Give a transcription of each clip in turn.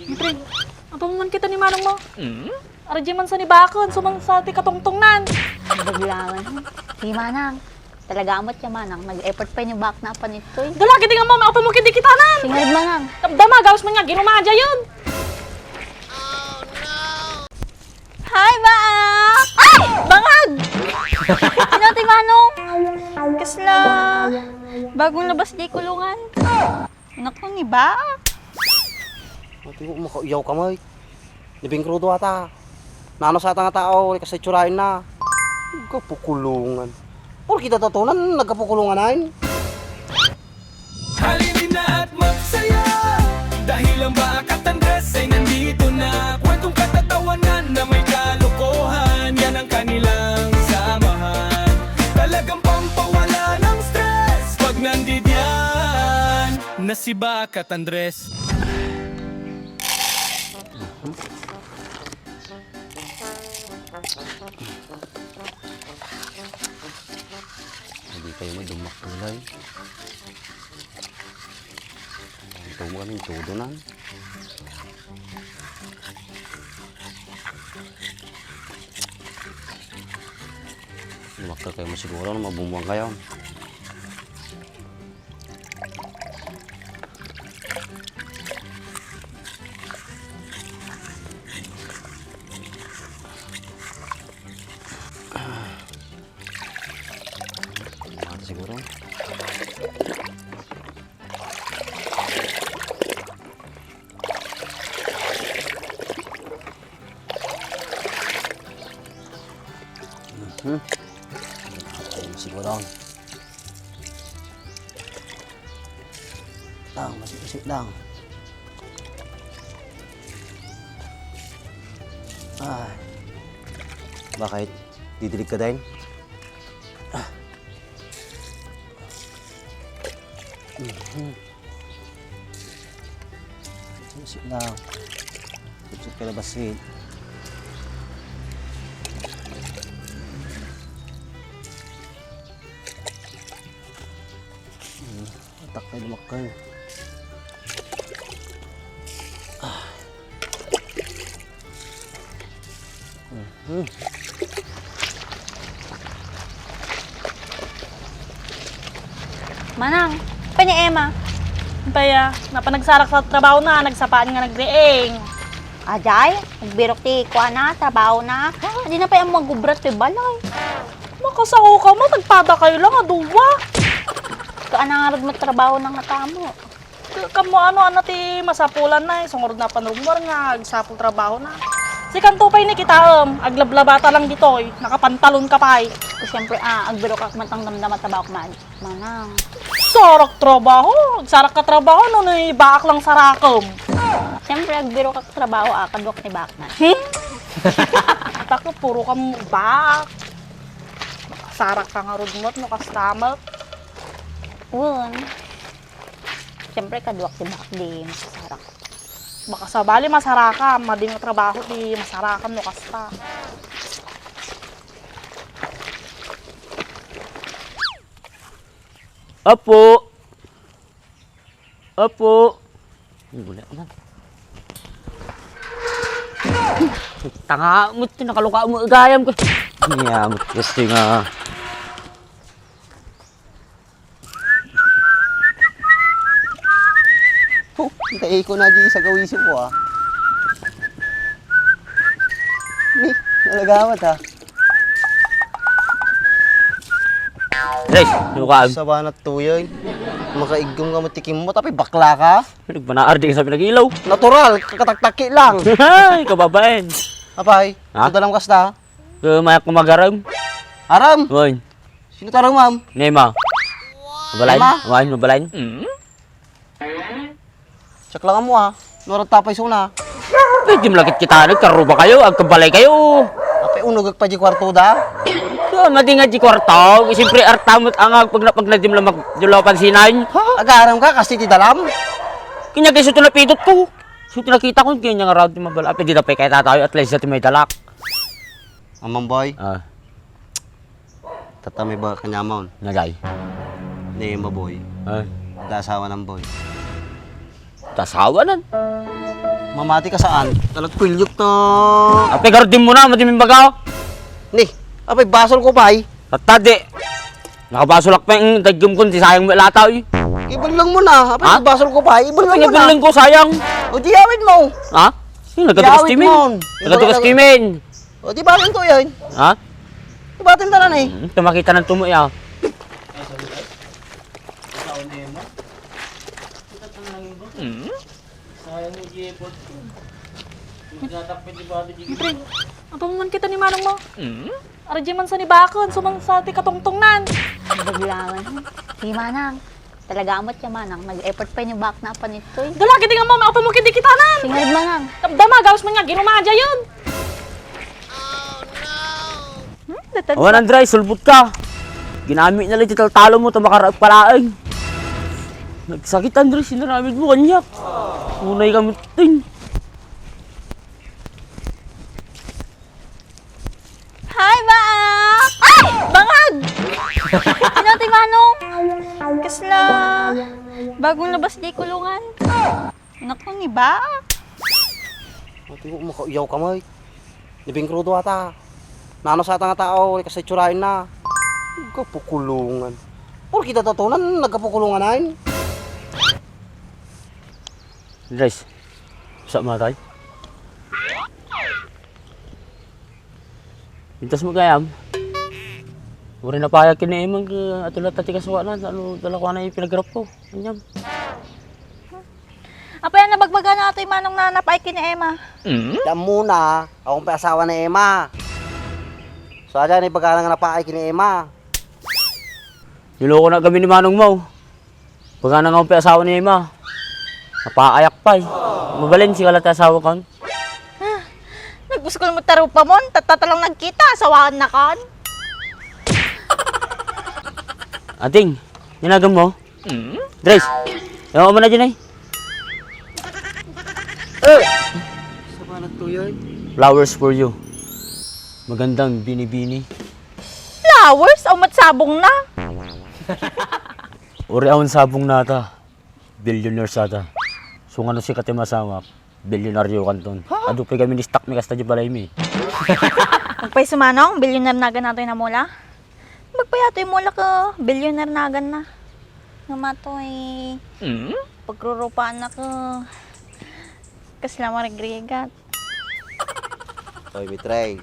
Pre, apa man kita ni manong mo? Arji man sa ni bakon, sumang sa ti katungtungnan. Baglangan. Sige manang. Talaga amot siya manang. Nag-effort pa yung back na pa nito eh. Dala, kita nga mo, apa mo kiti kitanan. Singarid manang. Damdama, gawas man nga, ginumadya yun. Hi, Baak! Ay! Bangag! Ano ti manong? Kasla. Bagong labas di kulungan. Naku ni Baak. Ati mo makauyaw ka may. Libing krudo ata. Nano sa nga tao, kasi tsurahin na. Kapukulungan. Por kita tatunan, nagkapukulungan na yun. Halinin na at magsaya dahil ang Baak at Andres ay nandito na. Kwentong katatawanan na may kalokohan, yan ang kanilang samahan. Talagang pampawala ng stress pag nandidyan na si Baak at Andres. Hindi kayo madumakulay. Ito mo kaming todo na. Lumakal kayo masiguro na mabumuang kayo. Siguro. Siguro. Lang, masip-sip lang. Ay. Bakit? Didilig ka din? Sip lang. Sip ka na basit. Atak kayo lumakal. Manang, pa ni Emma. Paya, napanagsarak sa trabaho na, nagsapaan nga nagreeng. Ajay, nagbirok ti kuha na, trabaho na. Hindi na pa yung magubrat ti balay. Makasako ka mo, nagpada kayo lang, aduwa. Kaanangarad mo trabaho ng natamo. Kamu ano ti masapulan na sungurod na panrumor nga, agsapul trabaho na. Si Kantupay ni kita, aglablabata lang dito, nakapantalon ka pa. Siyempre, agbirok ak matang damdam at trabaho man. Manang. Sarak trabaho, sarak ka trabaho, no, baak lang sarakom. Siyempre, agbirok ak trabaho, kadwak ni Bakman. Tako, puro ka baak. Sarak ka nga rudmot, no, kastamal. Un. Siyempre, kadwak ni Bak di masasarak. Baka sabali masaraka, mading trabaho di masarakan no kasta. Apo! Apo! Gula ka man. Tanga mo, nakaluka mo, gayam ko. Niyamot kasi nga. Hintayin ko na di sa gawisin ko Ni, nalagamat Guys, lukaan. Sa banat tuyoy. Makaigom ka matikim mo, tapi bakla ka. Nagbanaar din sa pinagilaw. Natural, kakatak-taki lang. Ay, kababaen. Apay, Ha? ito dalam kasta. Kumayak kumagaram. Aram, Woy, sino tarong ma'am? Nema. Mabalain? Nema? Wain, mabalain? Check lang mo ha. Nurag tapay suna. Pwede malakit kita, nagkaro ba kayo? Agkabalay kayo. Apay unugag pa di kwarto da. So, madinga di kwartaw. Siyempre, artamot ang pag nadim lang magdulaw pansinan. Agaram ka kasi ti dalam. Kanya kayo ito napidot ko. So, tinakita ko, kanya nga raw di mabala. Pwede na pa kaya tatayo, at least natin may dalak. Amang boy, Ah, tatamay ba kanyamon? nagay. Nema boy. Ah, Dasawa ng boy. tasawa nan. Mamati ka saan? Talagpilyok to. Apay garodin mo na, madiming bagaw. Ni, apay basol ko pa Tatadi. Nakabasulak pa yung tagyum ko, sayang mo lataw eh. Ibon lang mo na. Apay Ha? basol ko pa. Ibon lang mo na. Pinagaling ko, sayang. O di awin mo. Ha? Yung nagkatukas Yawit kimin. mon. Nagkatukas kimin. O di batin to yan. Ha? Di batin tanan eh. Tumakita ng tumo ya. Pre, ang pamuman kita ni Manong mo. Arji man sa ni Bakon, sumang sa ti katungtungnan. Baglawan. Si Manang, talaga amot siya Manang. Nag-effort pa yung back na apan ito eh. Dala, kita nga mo, ako mo kiti kitanan. Singarad Manang. Damdama, gawas man nga, ginumadya yun. Awan Andray, sulbot ka. Ginamit na lang talo mo, tumakaraag palaing. Nagsakit Andray, sinaramid mo kanyak. Unay kami ting. Hi, Baak! Ay! Bangag! Sino ti Manong? Kasla. Bagong labas di kulungan. Naku ni Baak. Ati mo makauyaw ka mo. Nibing krudo ata. Nano sa atang tao, kasi tsurain na. Kapukulungan. Or kita tatunan, nagkapukulungan na yun. Andray, sa matay. Pintas mo kayam. Uri na payag kini emang atulat tati kasuwa na. Ano dala ko na yung pinagrap ko. Anyam. Apa yan nabagbaga na ito yung Manong nanapay kini Emma. Yan muna, akong asawa ni Emma. So aja ni pagkana nga napaay kini Emma. Niloko na kami ni Manong Mau. Pagka na nga ang asawa ni Emma. Napaayak pa eh. Mabalin si kalat asawa kan. Nagbuskol mo taro pa mon, tatatalang nagkita, sawaan na kan. Ating, ninagam mo? Grace, ewan mo na dyan eh. Sa panat to yun? Flowers for you. Magandang bini-bini. Flowers, umat sabong na. Uri awan sabong nata. Billionaire sada. So nga no si kati masamak. Bilyonaryo kanton. Ado pa kami ni stock mi kasta di balay mi. Magpay sumanong, bilyoner nagan nato na mula. Magpayato yung mula ko, bilyoner nagan na. Nga matoy, pagrurupaan na ko. Kasla maragrigat. Toy bitray.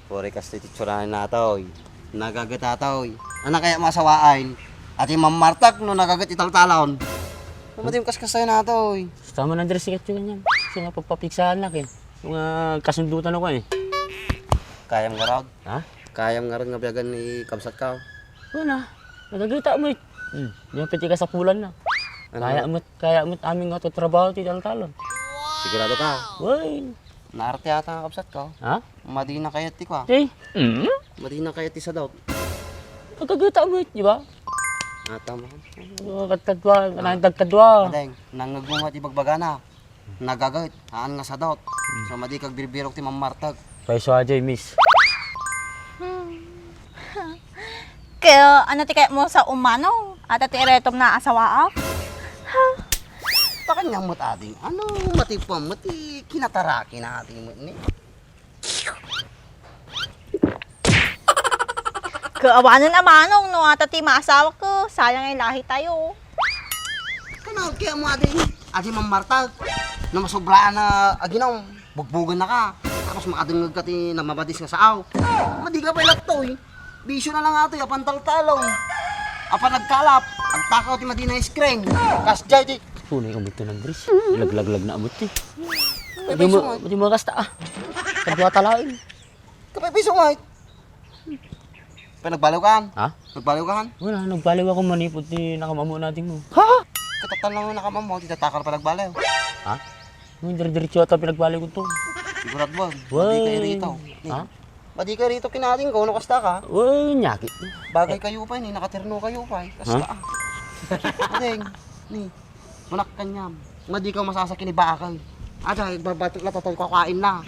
Pore kasi titsurain na toy. Nagagat toy. Ano kaya masawain? At yung mamartak no nagagat italtalon. Mamatay yung kaskasayo na toy. Tama na dress sikat yun yan. So nga pagpapiksahan na kin. Yung kasundutan ako eh. Kayam garag. Ha? Kayam garag nga biyagan ni Kamsat ka. Wala. Nagagita mo eh. Yung piti ka sa pulan na. Kaya mo't aming nga to trabaho ti talon. Sigurado ka. Woy. Naarte ata ang Kamsat ka. Ha? Madi na kayat ti ka. Eh. Madi na kayat ti sa daw. Nagagita mo eh, di ba? Ata mo. Kadwa, kadwa. Madeng, nangagungat ibagbaga na. Nagagait, haan nga sa daw. So madi kag birbirok ti mamartag. Paiso ajay, miss. Kaya ano ti kaya mo sa umano? At ti eretom na asawa ak? Pakanyang mo't ading, ano matipam, mati kinataraki na ating mo ni. Kaawanan na Manong, no ata ti maasawa ko. Sayang ay lahi tayo. Ano, kaya mo ading, adi mamartag. Na masobraan na aginom, bugbugan na ka. Tapos makadungag ka ti na mabadis nga sa aw. Madi ka pa ilaktoy. Bisyo na lang ato, apan taltalong. Apan nagkalap, agtakaw ti madi na screen. Kasjay ti. Punay kang buto ng dress. Laglag na amot eh. Kapay sungay. Hindi mo kasta ah. Kadwa talain. Kapay sungay. Pinagbaliw ka han? Ha? Nagbaliw ka han? Wala, nagbaliw ako manipot ni nakamamu natin mo. Ha? Katatan lang mo nakamamo, titakar pa nagbaliw. Ha? Yung dire-diretso ata pinagbaliw ko to. Sigurat ba? Badi kayo rito. Ha? Badi kayo rito kinating ko, ano kasta ka? Uy, nyakit. Bagay kayo pa, ni nakaterno kayo pa. Kasta ah. Adeng, ni, manak kanyam. Nga di ka masasaki ni bakal. Ada, igbabatok na tatay kakain na.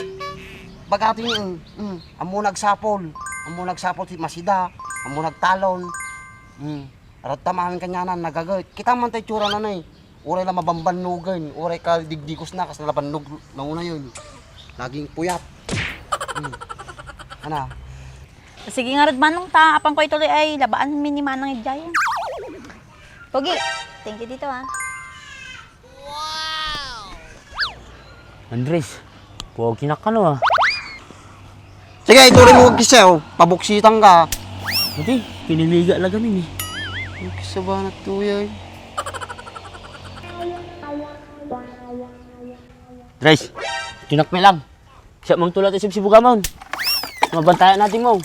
Bagati niyo, amo nagsapol. Amo nagsapol si Masida. Amo nagtalon. Arat tamahan kanyanan, nagagawit. Kita man tayo tsura na na eh. Uray na mabambanugan. Uray ka digdigos na, kasi nalabanog na una yun. Laging puyat. Ano? Sige nga rin manong ta, apang ko ituloy ay labaan minimanang idyayan. Pogi, thank you dito ah. Andres, huwag kinakano ah. Sige, ito rin mo kisaw. Pabuksitan ka. Buti, piniliga lang kami ni. Kisa ba na to yan? Andres, tinakme lang. Siya mang tulat isip si Bugamon. Mabantayan natin mo.